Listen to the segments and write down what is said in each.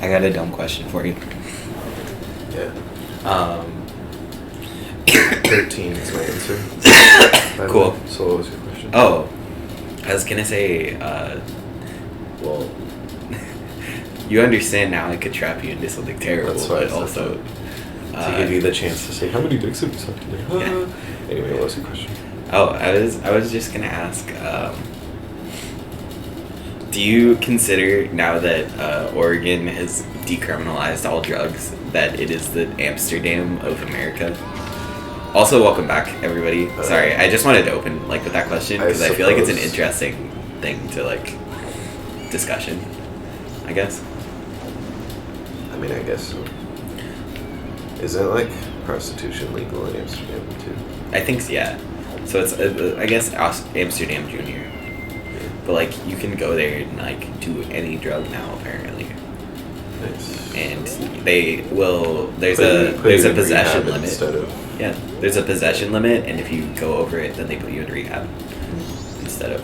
I got a dumb question for you. Yeah. 13 is my answer. Cool. So what was your question? Oh, I was gonna say, well, you understand now I could trap you into something terrible, That's why but also... to give you the chance to say, how many dicks have you sucked today? Yeah. Anyway, what was your question? Oh, I was just gonna ask, do you consider, now that Oregon has decriminalized all drugs, that it is the Amsterdam of America? Also, welcome back, everybody. Sorry, I just wanted to open with that question because I feel like it's an interesting thing to discussion, I guess. I mean, I guess so. Isn't prostitution legal in Amsterdam too? I think so, yeah. So it's I guess Amsterdam Junior. But you can go there and do any drug now apparently. Nice. And they will. There's a possession limit. Yeah, there's a possession limit, and if you go over it, then they put you in rehab instead of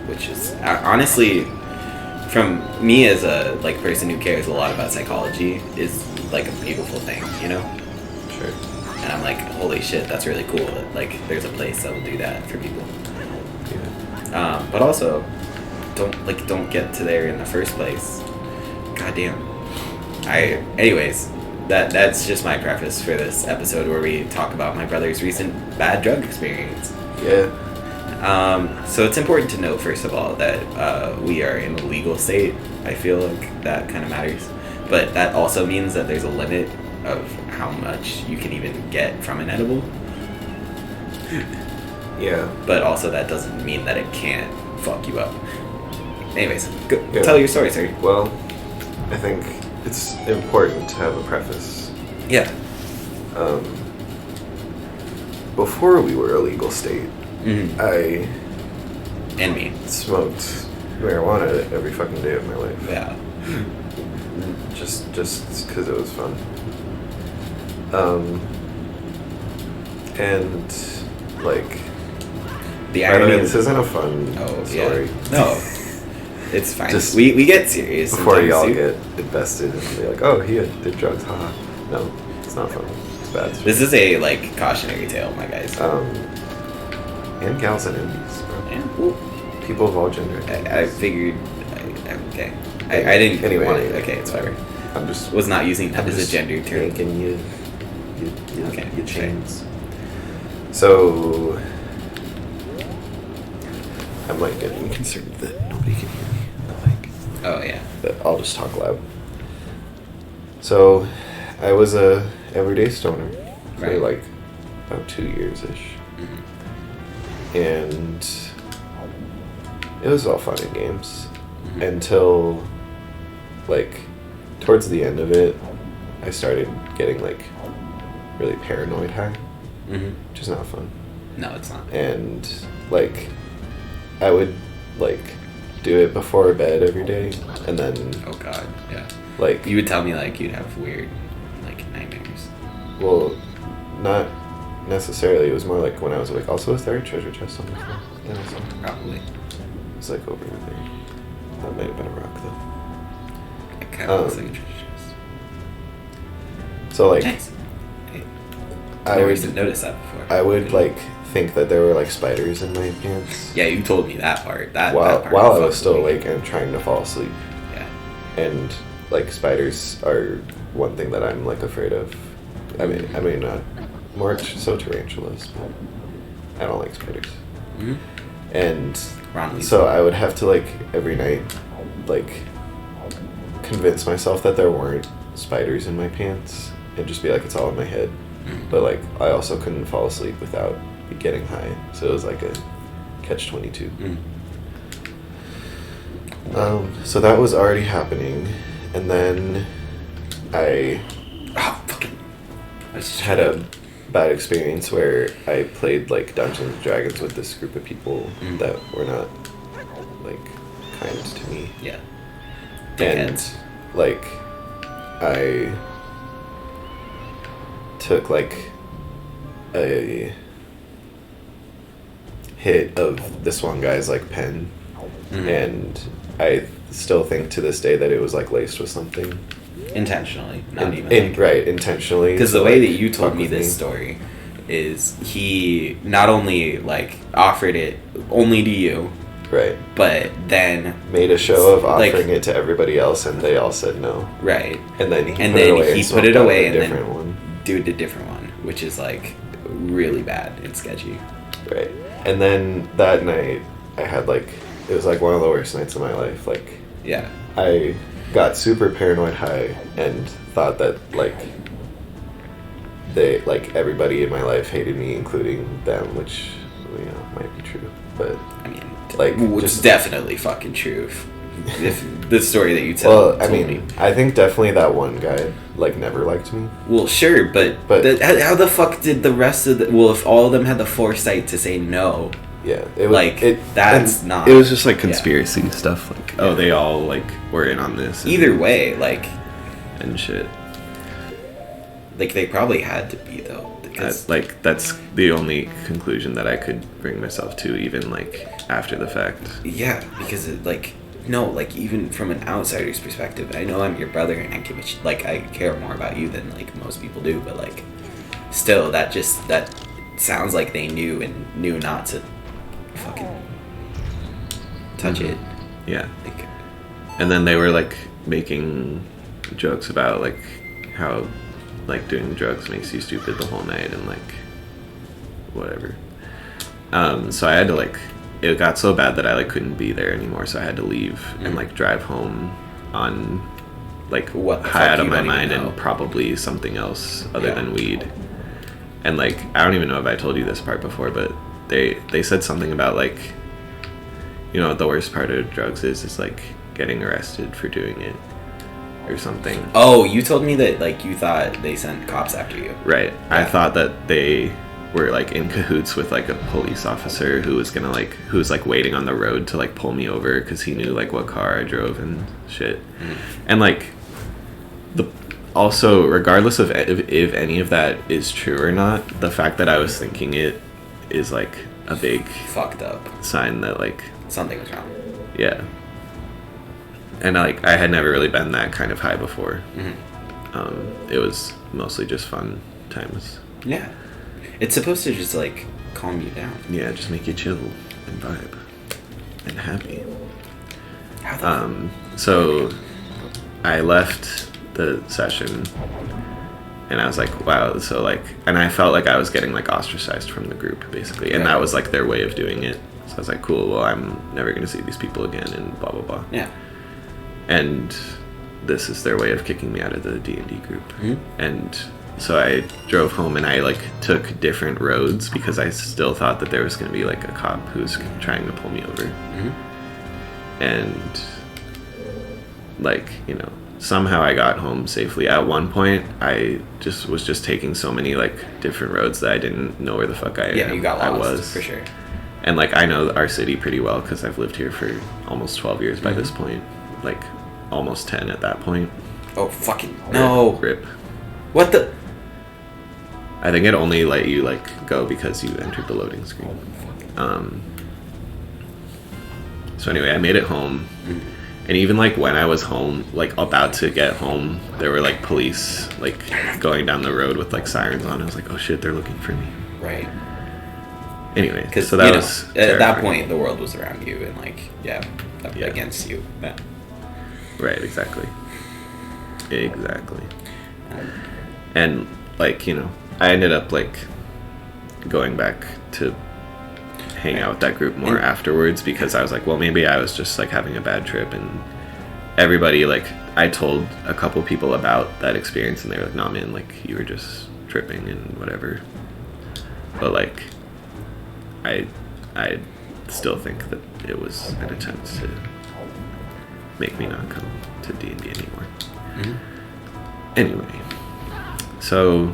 which is honestly, from me as a person who cares a lot about psychology, is a beautiful thing, you know. Sure. And I'm holy shit, that's really cool. That, there's a place that will do that for people. Yeah. But also, don't get to there in the first place. Goddamn. Anyways, that's just my preface for this episode where we talk about my brother's recent bad drug experience. Yeah. So it's important to note, first of all, that we are in a legal state. I feel like that kind of matters. But that also means that there's a limit of how much you can even get from an edible. Yeah. But also that doesn't mean that it can't fuck you up. Anyways, tell your story, sir. Well, I think it's important to have a preface. Yeah. Before we were a legal state, I and me smoked marijuana every fucking day of my life. Yeah. Just because it was fun. And the by the irony. way, this isn't a fun story. Yeah. No, it's fine. Just we get serious before y'all get invested and be like, oh, he did drugs, haha. No, it's not fun. It's bad. This is a cautionary tale, my guys. And gals and indies, bro. Yeah. Well, people of all genders. I figured. Okay. I didn't anyway, want it. Okay, it's whatever. I'm just was not using that as a gender term. Yanking you okay. Your chains. So I'm getting concerned that nobody can hear me. Oh yeah. But I'll just talk loud. So I was a everyday stoner for about 2 years-ish. And it was all fun and games until towards the end of it, I started getting really paranoid high, which is not fun. No, it's not. And I would do it before bed every day, and then oh god, yeah. You would tell me you'd have weird nightmares. Well, not necessarily. It was more when I was awake. Also, was there a treasure chest on the floor? Probably. It's over there. That might have been a rock though. It kind of looks like a treasure chest. So nice. I never noticed that before. I would think that there were spiders in my pants. Yeah, you told me that part. That while part I was still awake and trying to fall asleep. Yeah. And spiders are one thing that I'm afraid of. I mean not more so tarantulas, but I don't like spiders. Mm-hmm. And so I would have to every night convince myself that there weren't spiders in my pants and just be it's all in my head. But I also couldn't fall asleep without getting high, so it was a catch-22. So that was already happening, and then I had a bad experience where I played Dungeons and Dragons with this group of people that were not kind to me. Yeah. And I took a hit of this one guy's pen, and I still think to this day that it was like laced with something. Intentionally, not even. Right, intentionally. Because the way that you told me this story is he not only like offered it only to you, right, but then made a show of offering it to everybody else, and they all said no. Right. And then he put it away and then one. Dude did a different one, which is like really bad and sketchy. Right. And then that night, I had like, it was like one of the worst nights of my life. Like, yeah, I got super paranoid high and thought that like everybody in my life hated me, including them, which might be true, but I mean, like it's definitely fucking true. If the story that you tell, well, I mean, I think definitely that one guy like never liked me. Well, sure, but how the fuck did the rest of if all of them had the foresight to say no? Yeah, it was that's not. It was just like conspiracy stuff. Like, oh, they all like were in on this. Either way, like and shit. Like they probably had to be though. Because that's the only conclusion that I could bring myself to, even like after the fact. Yeah, because even from an outsider's perspective, I know I'm your brother and I care more about you than like most people do, but like still that sounds like they knew not to fucking touch it. Yeah. And then they were like making jokes about like how like doing drugs makes you stupid the whole night and like whatever. So I had to like, it got so bad that I like couldn't be there anymore, so I had to leave and like drive home on like high out of my mind and probably something else other than weed. And like I don't even know if I told you this part before, but they said something about like, the worst part of drugs is like getting arrested for doing it or something. Oh, you told me that like you thought they sent cops after you. Right. Yeah. I thought that they were like in cahoots with like a police officer who was waiting on the road to like pull me over because he knew like what car I drove and shit. And like also regardless of if any of that is true or not, the fact that I was thinking it is like a big fucked up sign that like something was wrong. Yeah. And like I had never really been that kind of high before. It was mostly just fun times. Yeah. It's supposed to just like calm you down. Yeah, just make you chill and vibe and happy. So I left the session and I was like, wow, so like, and I felt like I was getting like ostracized from the group basically, and that was like their way of doing it. So I was like, cool, well, I'm never gonna see these people again and blah blah blah. Yeah. And this is their way of kicking me out of the D&D group. And so I drove home and I like took different roads because I still thought that there was going to be like a cop who's trying to pull me over. And like, somehow I got home safely. At one point I was just taking so many like different roads that I didn't know where the fuck you got lost, I was. For sure. And like I know our city pretty well because I've lived here for almost 12 years by this point. Like almost 10 at that point. Oh fucking no. Rip. What the? I think it only let you like go because you entered the loading screen. So anyway, I made it home, and even like when I was home, like about to get home, there were like police like going down the road with like sirens on. I was like, oh shit, they're looking for me. Right. Anyway, because so that was at that point the world was around you and like against you. Yeah. Right. Exactly. And like I ended up like going back to hang out with that group more afterwards because I was like, well, maybe I was just like having a bad trip, and everybody like I told a couple people about that experience and they were like, nah man, like you were just tripping and whatever. But like I still think that it was an attempt to make me not come to D&D anymore. Anyway, so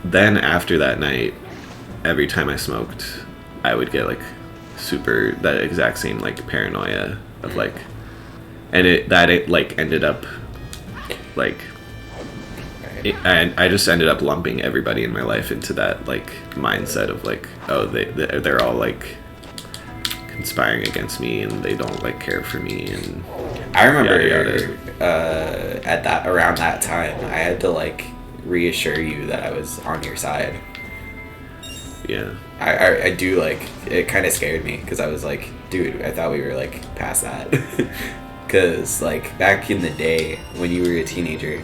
then after that night, every time I smoked, I would get like super that exact same like paranoia of like, and it like ended up like and I just ended up lumping everybody in my life into that like mindset of like, oh they're all like conspiring against me and they don't like care for me and I remember yada, yada. Around that time I had to like reassure you that I was on your side. Yeah. I do, like, it kind of scared me because I was like, dude, I thought we were like past that. Because like back in the day when you were a teenager,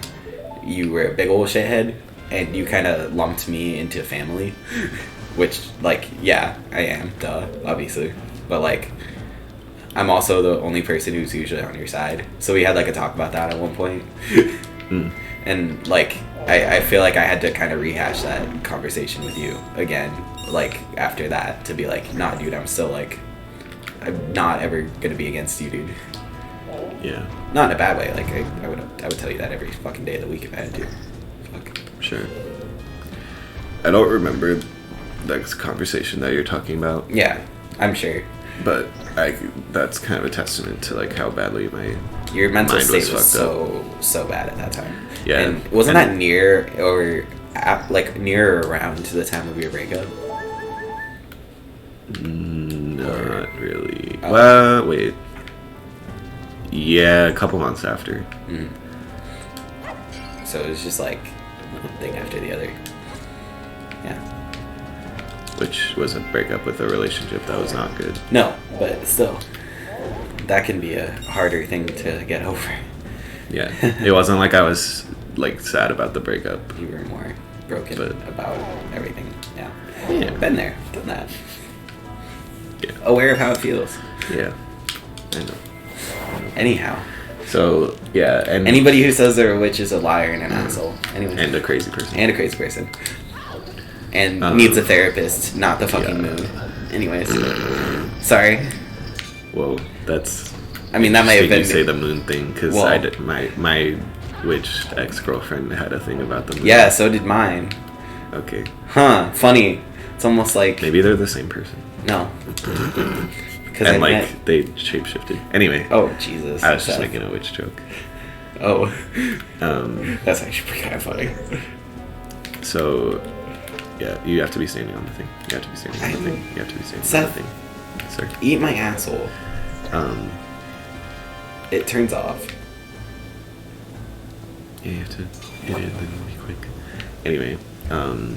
you were a big old shithead and you kind of lumped me into family. Which, like, yeah, I am, duh, obviously. But, like, I'm also the only person who's usually on your side. So we had, like, a talk about that at one point. And, like, I feel like I had to kind of rehash that conversation with you again, like, after that, to be like, nah, dude, I'm still, like, I'm not ever gonna be against you, dude. Yeah. Not in a bad way. Like, I would tell you that every fucking day of the week if I had to. Fuck. Sure. I don't remember that conversation that you're talking about. Yeah, I'm sure. But that's kind of a testament to like how badly your mental mind state was fucked so bad at that time. Yeah. And wasn't that near or near or around to the time of your breakup? Not really. Oh. Well, wait. Yeah, a couple months after. So it was just like one thing after the other. Yeah. Which was a breakup with a relationship that was not good. No, but still, that can be a harder thing to get over. Yeah. It wasn't like I was like sad about the breakup. You were more broken But- about everything. Yeah. Yeah. Been there, done that. Yeah. Aware of how it feels. Yeah. I know. Anyhow. So, yeah, and Anybody who says they're a witch is a liar and an asshole. Anyway. and a crazy person. And a crazy person. And Um, needs a therapist, not the fucking yeah. moon. Anyways. Sorry. Whoa, that's I mean, that may have interesting been... you say the moon thing because Well- my witch ex-girlfriend had a thing about the moon. Yeah, so did mine. Okay. Huh, funny. It's almost like... Maybe they're the same person. No. Because And like they shapeshifted. Anyway. Oh, Jesus. I was just Seth. making a witch joke. Oh. Um, That's actually kind of funny. so yeah, you have to be standing on the thing. You have to be standing on the thing. You have to be standing on the Seth. thing. Sir. Eat my asshole. It turns off. Yeah, you have to get it and be quick. Anyway, Do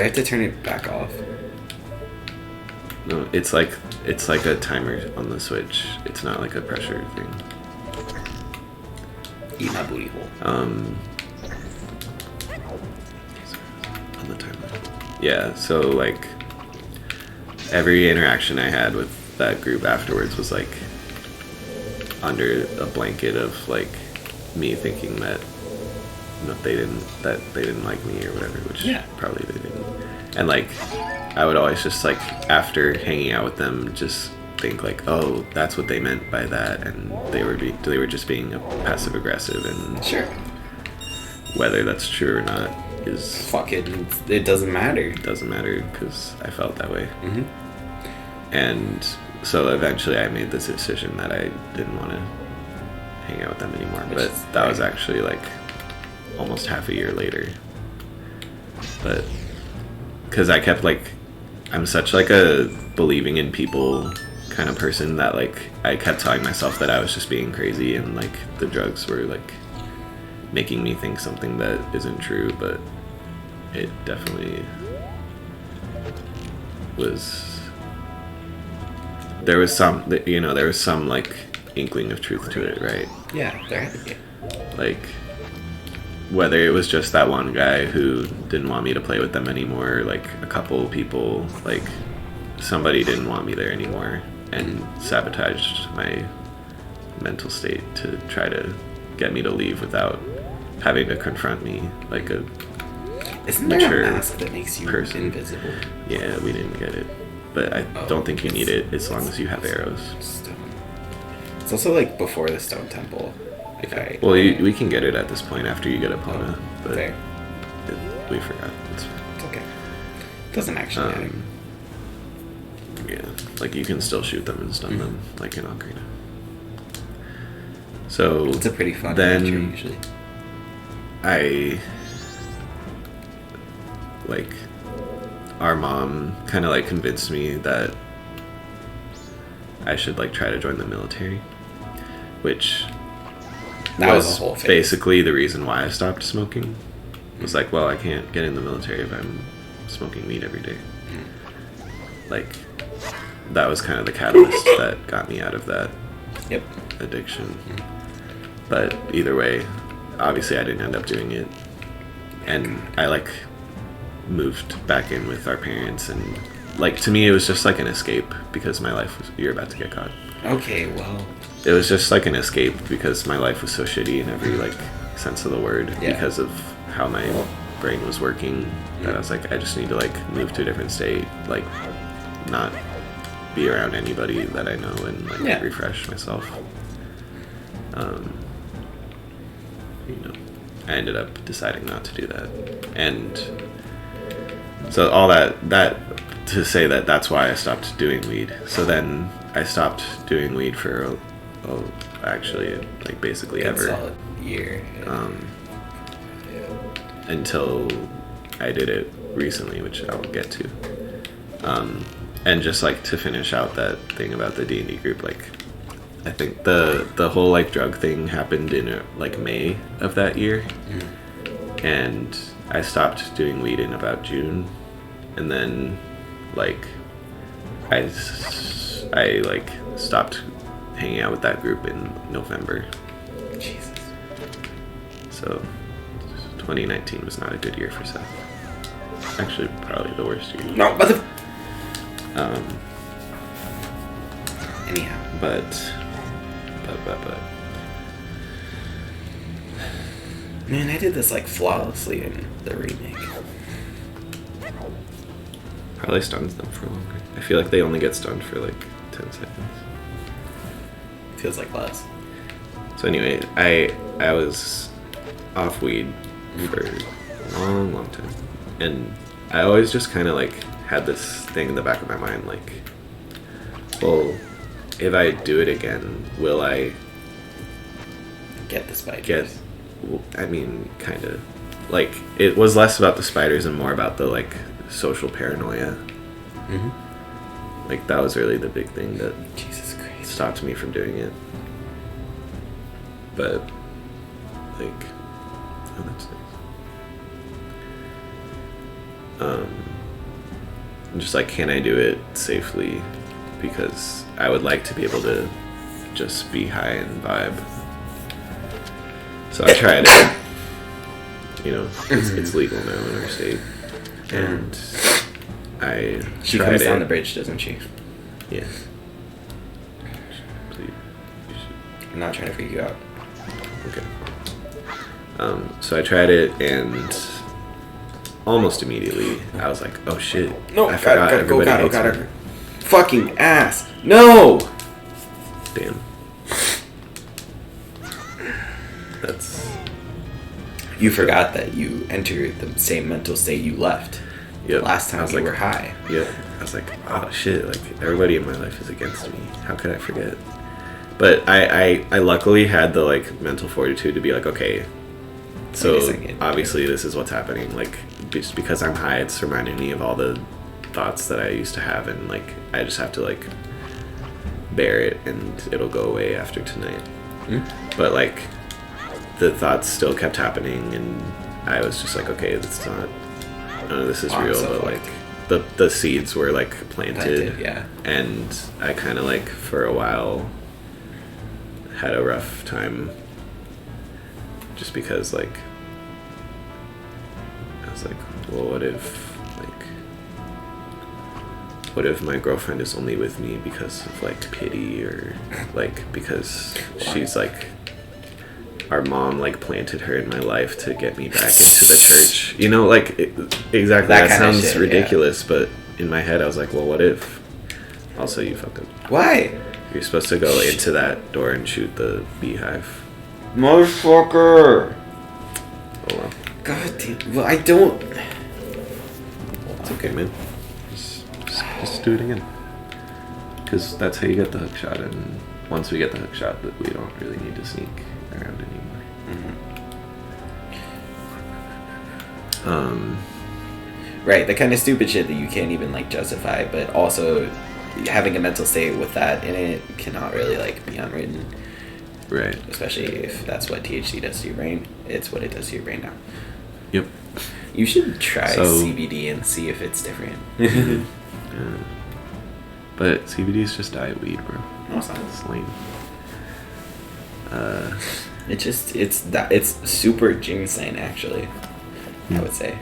I have to turn it back off? no, it's like a timer on the switch. It's not like a pressure thing. Eat my booty hole. On the timer. Yeah, so like every interaction I had with that group afterwards was like under a blanket of like me thinking that they didn't like me or whatever, which Yeah. probably they didn't. And like I would always just like after hanging out with them just think like, oh, that's what they meant by that, and they were just being passive aggressive, and Sure. whether that's true or not is Fuck it. It doesn't matter. doesn't matter because I felt that way. Mm-hmm. And so eventually I made this decision that I didn't want to hang out with them anymore. Which But is that was right. actually like almost half a year later. But because I kept like, I'm such like a believing in people kind of person that like I kept telling myself that I was just being crazy and like the drugs were like making me think something that isn't true, but it definitely was. There was some like inkling of truth to it, right? Yeah, there had to be. Like whether it was just that one guy who didn't want me to play with them anymore, like a couple people, like somebody didn't want me there anymore and sabotaged my mental state to try to get me to leave without having to confront me like a Isn't there mature a mask that makes you person. invisible? Yeah, we didn't get it, but I don't think you need it as long as you have arrows. Stone. It's also like before the stone temple. If I Well, we can get it at this point after you get Epona, but fair. we forgot. It's fine. It's okay. Doesn't actually matter. Yeah, like you can still shoot them and stun them like in Ocarina. So It's a pretty fun then adventure usually. I like our mom kind of like convinced me that I should like try to join the military, which That was was a whole phase. basically the reason why I stopped smoking. It was like, well, I can't get in the military if I'm smoking weed every day. Like, that was kind of the catalyst that got me out of that Yep. addiction. But either way, obviously I didn't end up doing it. And I like moved back in with our parents, and like to me it was just like an escape because my life was, you're about to get caught. Okay, well. It was just like an escape because my life was so shitty in every like sense of the word because of how my brain was working, that I was like, I just need to like move to a different state, like not be around anybody that I know, and like refresh myself. You know, I ended up deciding not to do that, and so all that to say that that's why I stopped doing weed. So then I stopped doing weed for actually like basically ever. Solid year. Until I did it recently, which I'll get to. And just like to finish out that thing about the D&D group, like I think the whole like drug thing happened in like May of that year, and I stopped doing weed in about June, and then like I like stopped hanging out with that group in November. Jesus. So 2019 was not a good year for Seth. Actually, probably the worst year. No, mother. Anyhow. But. Man, I did this like flawlessly in the remake. Probably stuns them for longer. I feel like they only get stunned for like 10 seconds. Feels like less. So anyway, I was off weed for a long time, and I always just kind of like had this thing in the back of my mind, like, well, if I do it again, will I get the spiders? I mean, kind of. Like, it was less about the spiders and more about the like social paranoia. Like, that was really the big thing that Jesus Christ stopped me from doing it. But like, oh, that's nice. Just like, can I do it safely? Because I would like to be able to just be high and vibe. So I tried it. You know, it's legal now in our state, and she tried comes down it. the bridge, doesn't she? Yeah. I'm not trying to freak you out. Okay. So I tried it, and almost immediately I was like, "Oh shit! No, I forgot everybody hates me." Fucking ass! No! Damn. That's. You forgot that you entered the same mental state you left. Yep. Last time you were high. Yeah. I was like, oh shit! Like, everybody in my life is against me. How could I forget? But I luckily had the like mental fortitude to be like, okay, so obviously this is what's happening. Like, just because I'm high, it's reminding me of all the thoughts that I used to have, and like I just have to like bear it, and it'll go away after tonight. But like the thoughts still kept happening, and I was just like, okay, that's not, none of this is real. So but like the seeds were like planted, yeah. And I kind of like for a while had a rough time, just because like I was like, well, what if my girlfriend is only with me because of like pity, or like because she's like, our mom like planted her in my life to get me back into the church, you know, like exactly that sounds shit, ridiculous, but in my head I was like, well, what if also you fucked up? Why? You're supposed to go into that door and shoot the beehive. Motherfucker! Oh well. God damn. Well, I don't. It's okay, man. Just do it again. Because that's how you get the hook shot, and once we get the hook shot, we don't really need to sneak around anymore. Right, the kind of stupid shit that you can't even like justify, but also having a mental state with that in it cannot really like be unwritten. Right. Especially if that's what THC does to your brain. It's what it does to your brain now. Yep. You should try CBD and see if it's different. Yeah. But CBD is just diet weed, bro. No, it's not. It's lame. It's super ginseng actually. I would say.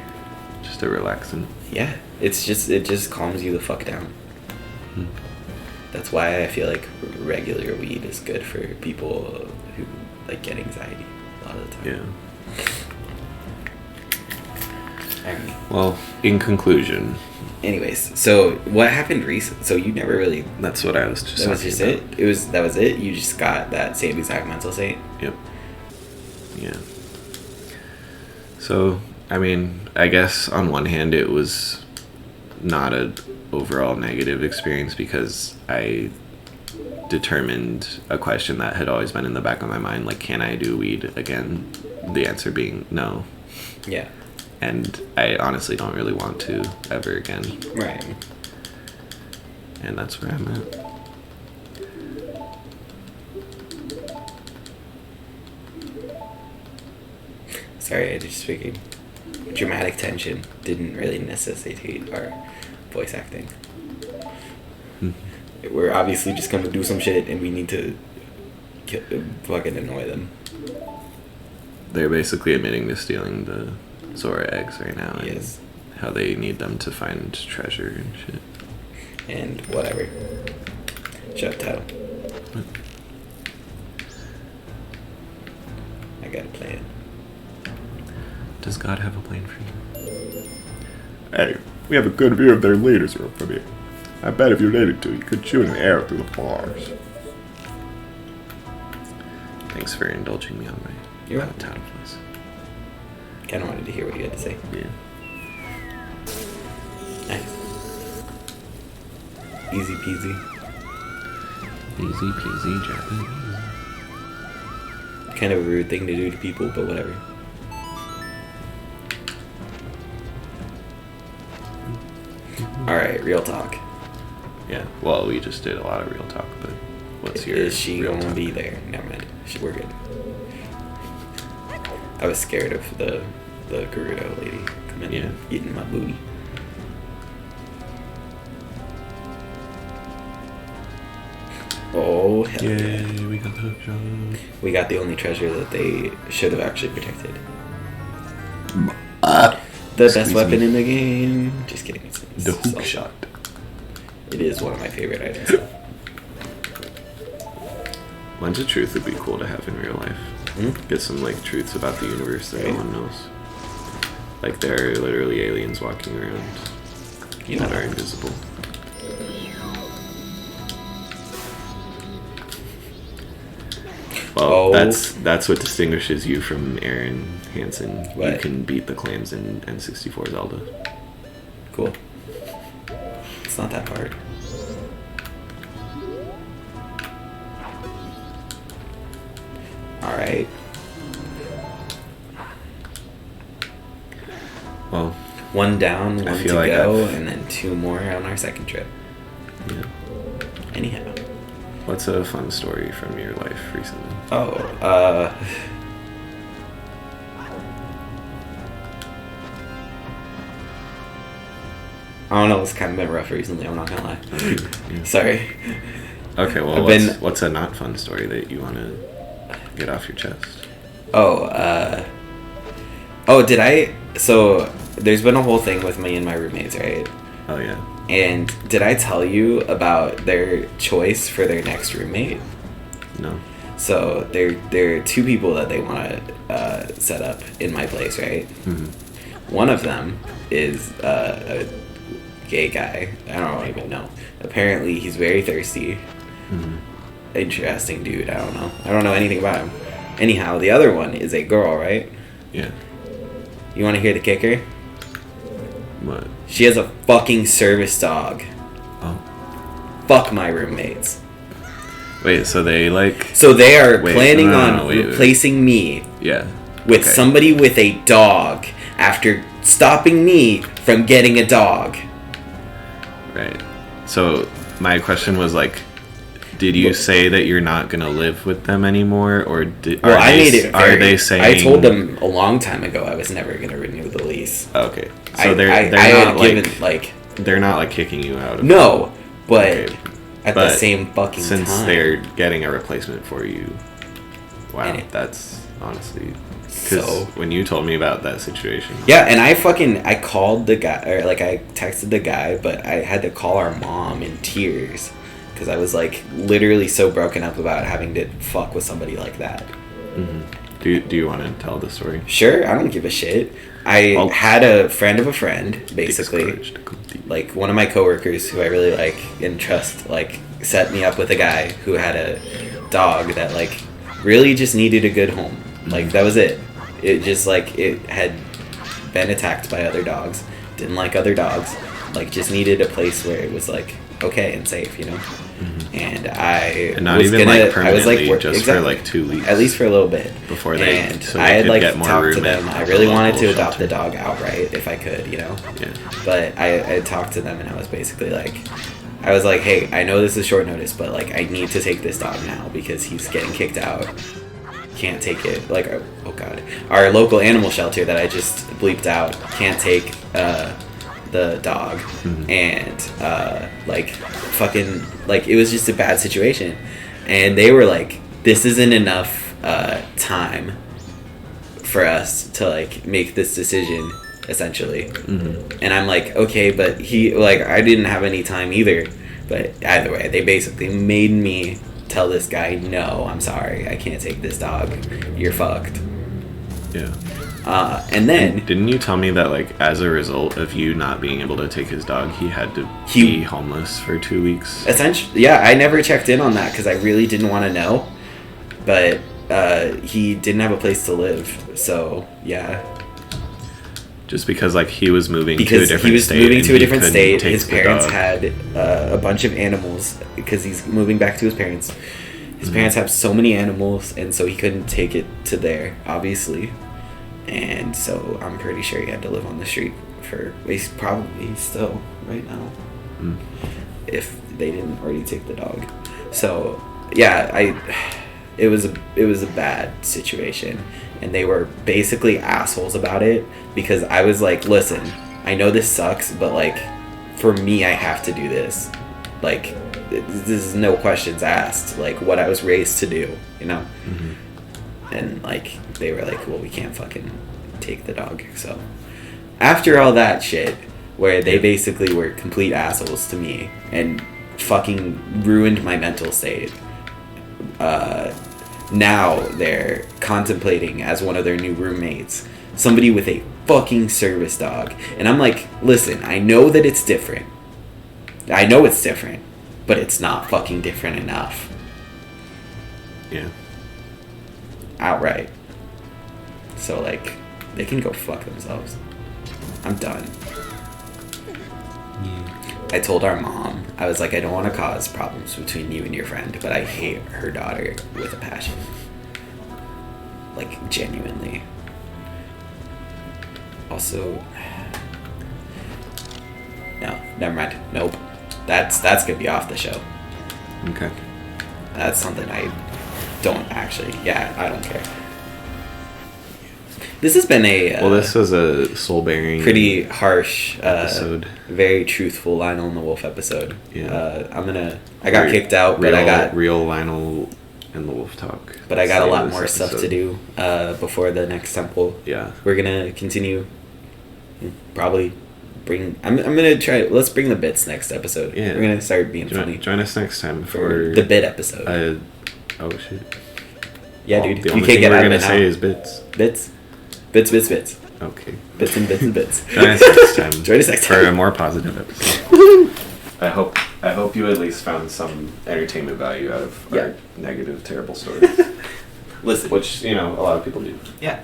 Just a relaxant. Yeah, it just calms you the fuck down. Hmm. That's why I feel like regular weed is good for people who like get anxiety a lot of the time. Yeah. Well, in conclusion. Anyways, so what happened recently? So you never really. That's what I was just. That was just it. That was it. You just got that same exact mental state. Yep. Yeah. So I mean, I guess on one hand it was not an overall negative experience because I determined a question that had always been in the back of my mind, like, can I do weed again? The answer being no. Yeah. And I honestly don't really want to ever again. Right. And that's where I'm at. Sorry, I just figured dramatic tension didn't really necessitate our voice acting. We're obviously just gonna do some shit and we need to fucking annoy them. They're basically admitting to stealing the Zora eggs right now. And yes. How they need them to find treasure and shit. And whatever. Shut up, Tato. I got a plan. Does God have a plan for you? Hey, we have a good view of their leaders room from here. I bet if you needed to, you could shoot an arrow through the bars. Thanks for indulging me on my You're welcome. town voice. Kind of wanted to hear what you had to say. Yeah. Nice. Easy peasy. Easy peasy Japanese. Kind of a rude thing to do to people, but whatever. Alright, real talk. Yeah, well, we just did a lot of real talk, but what's your Is she real gonna talk? be there? Never mind. We're good. I was scared of the Gerudo lady coming in and eating my booty. Oh, hell yeah. Yay, we got the hook shot. We got the only treasure that they should have actually protected. The best weapon in the game. Just kidding. It's The hook Zelda. shot. It is one of my favorite items. Lens of truth would be cool to have in real life. Hmm? Get some like truths about the universe that Right. no one knows. Like there are literally aliens walking around You know that are that. invisible. Well, Oh. that's what distinguishes you from Aaron Hansen. You What? can beat the clams in N64 Zelda. Cool. It's not that hard. Alright. Well, One down, one to feel like go, I've- and then two more on our second trip. yeah. Anyhow. What's a fun story from your life recently? Oh, I don't know, it's kind of been rough recently, I'm not gonna lie. Yeah. Sorry. Okay, well, I've what's, been- what's a not fun story that you want to get off your chest? So, there's been a whole thing with me and my roommates, right? Oh, yeah. And did I tell you about their choice for their next roommate? No. So, there are two people that they want to set up in my place, right? Mm-hmm. One of them is a gay guy. I don't even know. Apparently, he's very thirsty. Mm-hmm. Interesting dude. I don't know anything about him. Anyhow, the other one is a girl, right? Yeah. You want to hear the kicker? What? She has a fucking service dog. Oh. Fuck my roommates. Wait, so they like... So they are Wait, planning no, on no, wait. replacing me Yeah. with Okay. somebody with a dog after stopping me from getting a dog. Right. So my question was like, did you say that you're not gonna live with them anymore, or are they saying? I told them a long time ago I was never gonna renew the lease. Okay, so they're not like they're not like kicking you out. No, but at the same fucking since time, they're getting a replacement for you. Wow, that's honestly. Because when you told me about that situation. Yeah, and I called the guy, or like I texted the guy, but I had to call our mom in tears. Because I was like literally so broken up about having to fuck with somebody like that. Mm-hmm. Do you want to tell the story? Sure, I don't give a shit. I had a friend of a friend, basically. Like one of my coworkers who I really like and trust, like set me up with a guy who had a dog that like really just needed a good home. Like that was it. It just like it had been attacked by other dogs, didn't like other dogs, like just needed a place where it was like okay and safe, you know. Mm-hmm. And I was gonna, like I was like just for like 2 weeks, at least for a little bit before they. And so I had like talked to them. I really wanted to adopt the dog outright if I could, you know. Yeah. But I talked to them and I was basically like. I was like, hey, I know this is short notice, but like I need to take this dog now because he's getting kicked out. Can't take it. Like, oh god, our local animal shelter that I just bleeped out can't take the dog, and like fucking like it was just a bad situation, and they were like, this isn't enough time for us to like make this decision. Essentially, and I'm like, okay, but he like I didn't have any time either. But either way, they basically made me tell this guy, no, I'm sorry, I can't take this dog. You're fucked. Yeah. And then didn't you tell me that like as a result of you not being able to take his dog, he had to be homeless for 2 weeks? Essentially, yeah. I never checked in on that because I really didn't want to know. But he didn't have a place to live, so yeah. Just because like he was moving to a different state. His parents had a bunch of animals because he's moving back to his parents. His parents have so many animals, and so he couldn't take it to there, obviously. And so I'm pretty sure he had to live on the street for he's probably still right now, if they didn't already take the dog. So yeah, it was a bad situation. And they were basically assholes about it because I was like, listen, I know this sucks, but like, for me, I have to do this. Like, this is no questions asked. Like, what I was raised to do, you know? Mm-hmm. And like, they were like, well, we can't fucking take the dog. So, after all that shit, where they basically were complete assholes to me and fucking ruined my mental state, now they're contemplating as one of their new roommates somebody with a fucking service dog. And I'm like, listen, I know that it's different. I know it's different, but it's not fucking different enough. Yeah. Outright. So like, they can go fuck themselves. I'm done. I told our mom, I was like, I don't want to cause problems between you and your friend, but I hate her daughter with a passion. Like, genuinely. Also, no, never mind. Nope. That's gonna be off the show. Okay. That's something I don't actually, I don't care. This has been a this was a soul-bearing, pretty harsh episode. Very truthful Lionel and the Wolf episode. Yeah. I got kicked out, but I got real Lionel and the Wolf talk. But I got a lot more stuff to do before the next temple. Yeah. We're gonna continue. Probably bring. I'm gonna try. Let's bring the bits next episode. Yeah. We're gonna start being funny. Join us next time for the bit episode. Oh shit. Yeah, dude. The only thing we're gonna say is bits. Bits. Okay. Bits and bits and bits. Join us next time. Join us next time for a more positive episode. I hope you at least found some entertainment value out of our negative, terrible stories. Listen. Which, a lot of people do. Yeah.